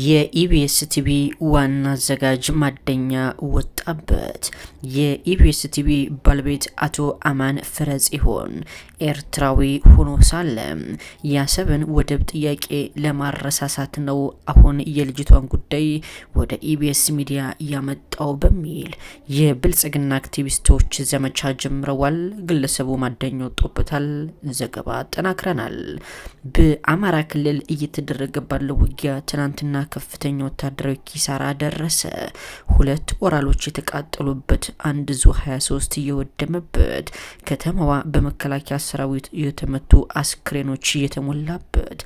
የኢቢኤስ ቲቪ ዋና አዘጋጅ ማደኛ ወጣበት። የኢቢኤስ ቲቪ ባለቤት አቶ አማን ፍረጽዮን ኤርትራዊ ሆኖ ሳለ የአሰብን ወደብ ጥያቄ ለማረሳሳት ነው አሁን የልጅቷን ጉዳይ ወደ ኢቢኤስ ሚዲያ ያመጣው በሚል የብልጽግና አክቲቪስቶች ዘመቻ ጀምረዋል። ግለሰቡ ማደኛ ወጥቶበታል። ዘገባ አጠናክረናል። በአማራ ክልል እየተደረገ ባለው ውጊያ ትናንትና ከፍተኛ ወታደራዊ ኪሳራ ደረሰ። 2 ኦራሎች የተቃጠሉበት፣ አንድ ዙ 23 እየወደመበት፣ ከተማዋ በመከላከያ ሰራዊት የተመቱ አስክሬኖች የተሞላበት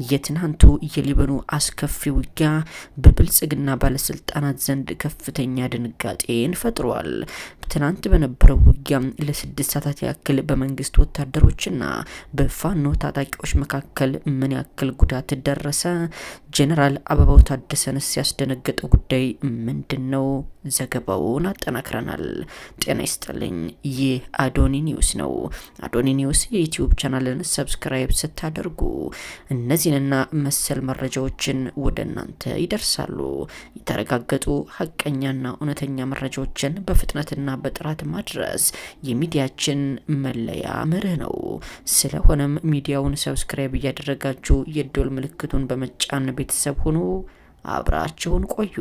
የትናንቱ የሊበኑ አስከፊ ውጊያ በብልጽግና ባለስልጣናት ዘንድ ከፍተኛ ድንጋጤን ፈጥሯል። ትናንት በነበረው ውጊያ ለ6 ሰዓታት ያክል በመንግስት ወታደሮችና በፋኖ ታጣቂዎች መካከል ምን ያክል ጉዳት ደረሰ? ጄኔራል አበባው ታደሰንስ ያስደነገጠው ጉዳይ ምንድነው? ዘገባውን አጠናክረናል። ጤና ይስጥልኝ። ይህ አዶኒ ኒውስ ነው። አዶኒ ኒውስ የዩቲዩብ ቻናልን ሰብስክራይብ ስታደርጉ እነዚህንና መሰል መረጃዎችን ወደ እናንተ ይደርሳሉ። የተረጋገጡ ሀቀኛና እውነተኛ መረጃዎችን በፍጥነትና በጥራት ማድረስ የሚዲያችን መለያ መርህ ነው። ስለሆነም ሚዲያውን ሰብስክራይብ እያደረጋችሁ የደወል ምልክቱን በመጫን ቤተሰብ ሁኑ። አብራችሁን ቆዩ።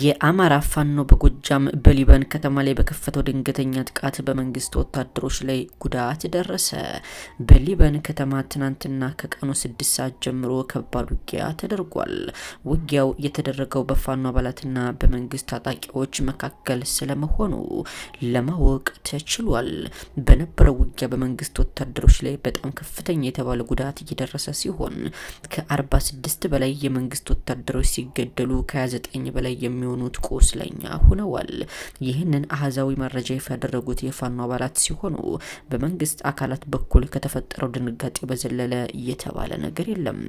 የአማራ ፋኖ በጎጃም በሊበን ከተማ ላይ በከፈተው ድንገተኛ ጥቃት በመንግስት ወታደሮች ላይ ጉዳት ደረሰ። በሊበን ከተማ ትናንትና ከቀኑ 6 ሰዓት ጀምሮ ከባድ ውጊያ ተደርጓል። ውጊያው የተደረገው በፋኖ አባላትና በመንግስት ታጣቂዎች መካከል ስለመሆኑ ለማወቅ ተችሏል። በነበረው ውጊያ በመንግስት ወታደሮች ላይ በጣም ከፍተኛ የተባለ ጉዳት እየደረሰ ሲሆን ከ46 በላይ የመንግስት ወታደሮች ሲገደሉ ከ29 በላይ የሚሆኑት ቆስለኛ ሆነዋል። ይህንን አሃዛዊ መረጃ ይፋ ያደረጉት የፋኖ አባላት ሲሆኑ በመንግስት አካላት በኩል ከተፈጠረው ድንጋጤ በዘለለ የተባለ ነገር የለም።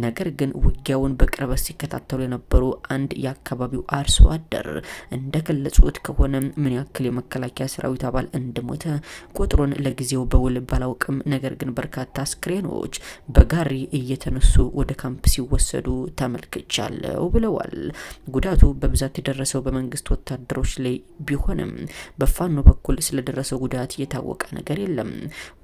ነገር ግን ውጊያውን በቅርበት ሲከታተሉ የነበሩ አንድ የአካባቢው አርሶ አደር እንደገለጹት ከሆነ ምን ያክል የመከላከያ ሰራዊት አባል እንደሞተ ቁጥሩን ለጊዜው በውል ባላውቅም፣ ነገር ግን በርካታ አስክሬኖች በጋሪ እየተነሱ ወደ ካምፕ ሲወሰዱ ተመልክቻለሁ ብለዋል። ጉዳቱ በብዛት የደረሰው በመንግስት ወታደሮች ላይ ቢሆንም በፋኖ በኩል ስለደረሰው ጉዳት የታወቀ ነገር የለም።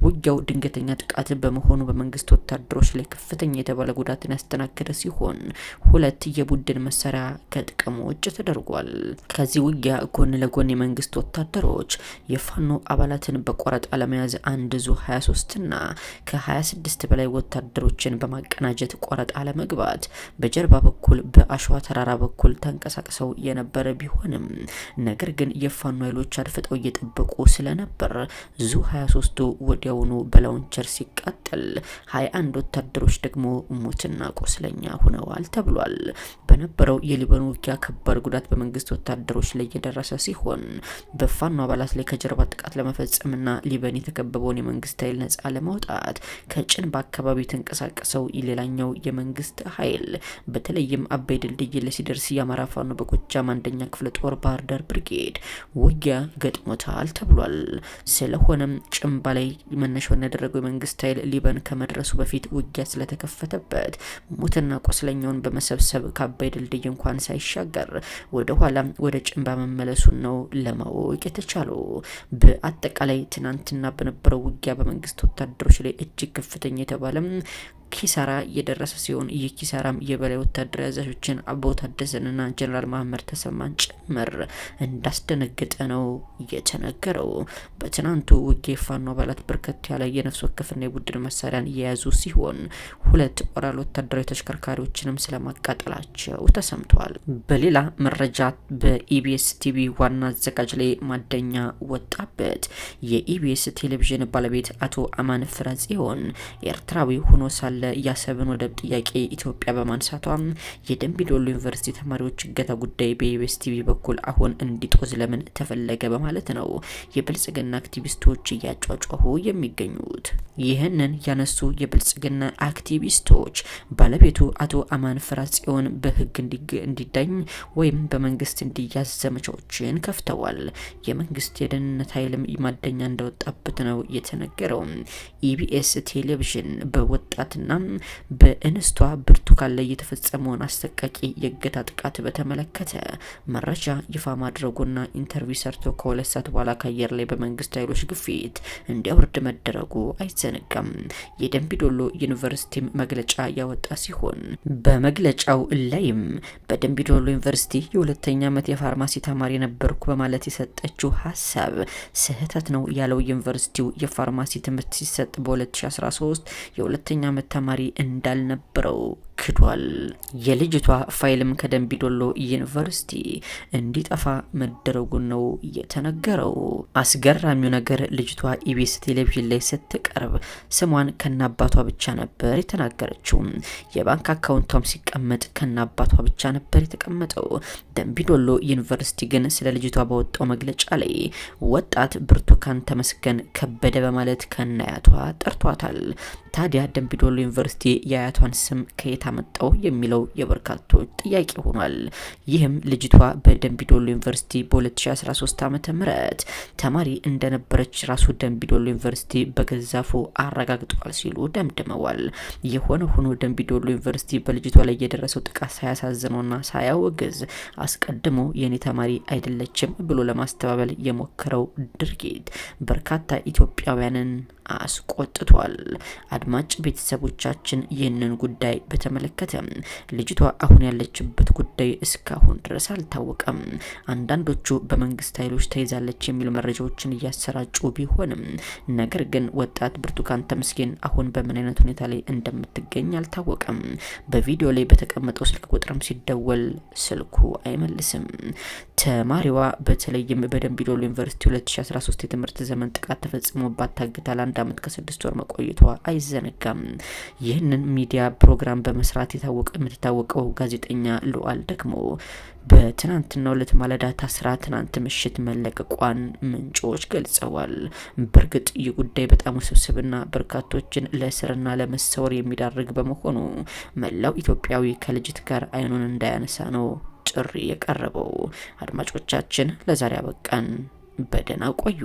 ውጊያው ድንገተኛ ጥቃት በመሆኑ በመንግስት ወታደሮች ላይ ከፍተኛ የተባለ ጉዳትን ያስተናገደ ሲሆን 2 የቡድን መሳሪያ ከጥቅም ውጭ ተደርጓል። ከዚህ ውጊያ ጎን ለጎን የመንግስት ወታደሮች የፋኖ አባላትን በቆረጣ ለመያዝ አንድ ዙ 23 እና ከ26 በላይ ወታደሮችን በማቀናጀት ቆረጣ ለመግባት በጀርባ በኩል በአሸዋ ተራራ በኩል ተንቀሳቅሰው የነበረ ቢሆንም ነገር ግን የፋኖ ኃይሎች አድፍጠው እየጠበቁ ስለነበር ዙ 23 ወዲያውኑ በላውንቸር ሲቃጠል 21 ወታደሮች ደግሞ ሙትና ቆስለኛ ሆነዋል ተብሏል። በነበረው የሊበኑ ውጊያ ከባድ ጉዳት በመንግስት ወታደሮች ላይ የደረሰ ሲሆን በፋኖ አባላት ላይ ከጀርባ ጥቃት ለመፈጸምና ሊበን የተከበበውን የመንግስት ኃይል ነጻ ለማውጣት ከጭን በአካባቢ ተንቀሳቀሰው ሌላኛው የመንግስት ኃይል በተለይም አባይ ድልድይ ለሲደርስ የአማራ ፋኖ በጎጃም አንደኛ ክፍለ ጦር ባህር ዳር ብርጌድ ውጊያ ገጥሞታል ተብሏል። ስለሆነም ጭንባ ላይ መነሻውን ያደረገው የመንግስት ኃይል ሊበን ከመድረሱ በፊት ውጊያ ስለተከፈተበት ሙትና ቆስለኛውን በመሰብሰብ ከአባይ ድልድይ እንኳን ሳይሻገር ወደ ኋላ ወደ ጭንባ መመለሱን ነው ለማወቅ የተቻለው። በአጠቃላይ ትናንትና በነበረው ውጊያ በመንግስት ወታደሮች ላይ እጅግ ከፍተኛ የተባለ ኪሳራ የደረሰ ሲሆን ይህ ኪሳራም የበላይ ወታደራዊ አዛዦችን አበባው ታደሰንና ጀነራል መሐመድ ተሰማን ጭምር እንዳስደነገጠ ነው የተነገረው። በትናንቱ ውጊያ የፋኖ አባላት በርከት ያለ የነፍስ ወከፍና የቡድን መሳሪያን የያዙ ሲሆን 2 ኦራል ወታደራዊ ተሽከርካሪዎችንም ስለማቃጠላቸው ተሰምቷል። በሌላ መረጃ በኢቢኤስ ቲቪ ዋና አዘጋጅ ላይ ማደኛ ወጣበት። የኢቢኤስ ቴሌቪዥን ባለቤት አቶ አማን ፍረጽዮን ኤርትራዊ ሆኖ ሳለ የአሰብን ወደብ ጥያቄ ኢትዮጵያ በማንሳቷ የደምቢ ዶሎ ዩኒቨርሲቲ ተማሪዎች እገታ ጉዳይ በኢቢኤስ ቲቪ በኩል አሁን እንዲጦዝ ለምን ተፈለገ በማለት ነው የብልጽግና አክቲቪስቶች እያጫጫሁ የሚገኙት። ይህንን ያነሱ የብልጽግና አክቲቪስቶች ባለቤቱ አቶ አማን ፍራጽዮን በህግ እንዲዳኝ ወይም በመንግስት እንዲያዝ ዘመቻዎችን ከፍተዋል። የመንግስት የደህንነት ኃይልም ማደኛ እንደወጣበት ነው የተነገረው። ኢቢኤስ ቴሌቪዥን በወጣትና በእንስቷ ብርቱካን ላይ የተፈጸመውን አሰቃቂ የእገታ ጥቃት በተመለከተ መረጃ ይፋ ማድረጉና ኢንተርቪው ሰርቶ ከሁለት ሰዓት በኋላ ከአየር ላይ በመንግስት ኃይሎች ግፊት እንዲያወርድ መደረጉ አይዘነጋም። የደምቢዶሎ ዩኒቨርሲቲ መግለጫ ያወጣ ሲሆን በመግለጫው ላይም በደምቢዶሎ ዩኒቨርሲቲ የሁለተኛ ዓመት የፋርማሲ ተማሪ ነበርኩ በማለት የሰጠችው ሀሳብ ስህተት ነው ያለው ዩኒቨርሲቲው የፋርማሲ ትምህርት ሲሰጥ በ2013 የሁለተኛ ዓመት ተማሪ እንዳልነበረው ክዷል። የልጅቷ ፋይልም ከደምቢዶሎ ዩኒቨርሲቲ እንዲጠፋ መደረጉን ነው የተነገረው። አስገራሚው ነገር ልጅቷ ኢቢኤስ ቴሌቪዥን ላይ ስትቀርብ ስሟን ከናባቷ ብቻ ነበር የተናገረችው። የባንክ አካውንቷም ሲቀመጥ ከናባቷ ብቻ ነበር የተቀመጠው። ደምቢዶሎ ዩኒቨርሲቲ ግን ስለ ልጅቷ በወጣው መግለጫ ላይ ወጣት ብርቱካን ተመስገን ከበደ በማለት ከናያቷ ጠርቷታል። ታዲያ ደምቢዶሎ ዩኒቨርሲቲ የአያቷን ስም ከየት አመጣው የሚለው የበርካቶች ጥያቄ ሆኗል። ይህም ልጅቷ በደምቢዶሎ ዩኒቨርሲቲ በ2013 ዓመተ ምህረት ተማሪ እንደነበረች ራሱ ደምቢዶሎ ዩኒቨርሲቲ በገዛፉ አረጋግጧል ሲሉ ደምድመዋል። የሆነ ሆኖ ደምቢዶሎ ዩኒቨርሲቲ በልጅቷ ላይ የደረሰው ጥቃት ሳያሳዝነውና ሳያወግዝ አስቀድሞ የኔ ተማሪ አይደለችም ብሎ ለማስተባበል የሞከረው ድርጊት በርካታ ኢትዮጵያውያንን አስቆጥቷል። አድማጭ ቤተሰቦቻችን ይህንን ጉዳይ በተመለከተ ልጅቷ አሁን ያለችበት ጉዳይ እስካሁን ድረስ አልታወቀም። አንዳንዶቹ በመንግስት ኃይሎች ተይዛለች የሚሉ መረጃዎችን እያሰራጩ ቢሆንም ነገር ግን ወጣት ብርቱካን ተመስገን አሁን በምን አይነት ሁኔታ ላይ እንደምትገኝ አልታወቀም። በቪዲዮ ላይ በተቀመጠው ስልክ ቁጥርም ሲደወል ስልኩ አይመልስም። ተማሪዋ በተለይም በደምቢዶሎ ዩኒቨርሲቲ 2013 የትምህርት ዘመን ጥቃት ተፈጽሞባት ታግታል። 1 ዓመት ከ6 ወር መቆየቷ አይዘነጋም። ይህንን ሚዲያ ፕሮግራም በመስራት የምትታወቀው ጋዜጠኛ ሉዓል ደግሞ በትናንትናው ዕለት ማለዳ ታስራ ትናንት ምሽት መለቀቋን ምንጮች ገልጸዋል። በእርግጥ ይህ ጉዳይ በጣም ውስብስብና በርካቶችን ለእስርና ለመሰወር የሚዳርግ በመሆኑ መላው ኢትዮጵያዊ ከልጅት ጋር አይኑን እንዳያነሳ ነው ጥሪ የቀረበው። አድማጮቻችን ለዛሬ አበቃን። በደህና ቆዩ።